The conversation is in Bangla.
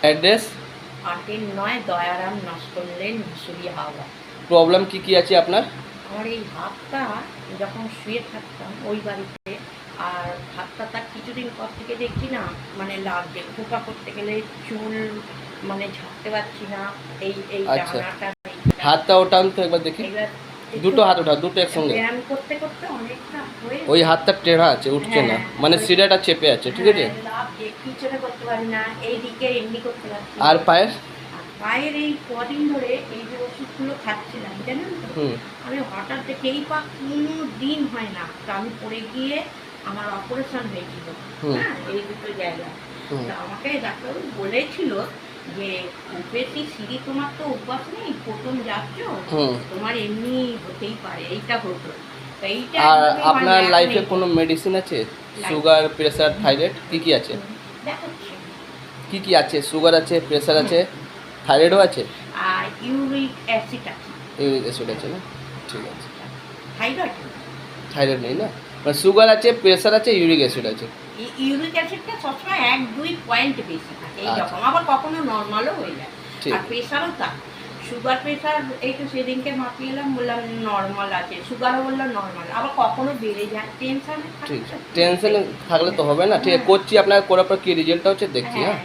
Address 8-9 Dayaram Naskar lane, Musuri, Howrah. Problem কি আছে আপনার? আমার এই হাতটা যখন শুয়ে থাকতাম ওই বাড়িতে, আর হাতটা তার কিছুদিন পর থেকে দেখছি না মানে লাগছে, খোপা করতে গেলে চুল মানে ঝাড়তে পারছি না, এই এই আচ্ছা, ডানাটা হাতটা ওঠান তো একবার দেখি। দুটো হাত ওঠা, দুটো একসঙ্গে। ব্যায়াম করতে করতে অনেকটা হয়ে ওই হাতটা টেढ़া আছে, উঠছে না, মানে শিরাটা চেপে আছে, ঠিক আছে। লাগছে, পিছনে করতে পারি না, এইদিকে এমনি করতে পারছি না। আর পায়ের? পায়ের এই কদিন ধরে এই যে ওষুধগুলো খাচ্ছিলাম জানেন তো, আমি হঠাৎ দেখে এই পা কোনো দিন হয় না, তো আমি পড়ে গিয়ে আমার অপারেশন হয়েছিল, হ্যাঁ, এই দুটো জায়গায়। তো আমাকে ডাক্তার বলেছিল যে বেশি সিঁড়ি, তোমার তো অভ্যাস নেই, প্রথম যাচ্ছ, তোমার এমনি হতেই পারে, এইটা হতো। এইটা আর আপনার লাইফে কোনো মেডিসিন আছে? সুগার, প্রেসার, থাইরয়েড কি আছে? দেখাচ্ছি কি আছে? সুগার আছে, প্রেসার আছে, থাইরয়েডও আছে, আর ইউরিক অ্যাসিড আছে। ইউরিক অ্যাসিড আছে না? ঠিক আছে। থাইরয়েড থাইরয়েড নেই না? মানে সুগার আছে, প্রেসার আছে, ইউরিক অ্যাসিড আছে। ইউরিক অ্যাসিডটা সবসময় 1-2 পয়েন্ট বেশি থাকে এইরকম, আবার কখনো নর্মালও হয়ে যায়। আর প্রেসারও তা, সুগার প্রেসার এই তো সেদিনকে মাপিয়ে এলাম, বললাম নর্মাল আছে, সুগারও বললাম নর্মাল, আবার কখনো বেড়ে যায়। টেনশনে ঠিক আছে, টেনশনে থাকলে তো হবে না। ঠিক আছে, করছি, আপনার করার পর কী রেজাল্টটা হচ্ছে দেখছি। হ্যাঁ।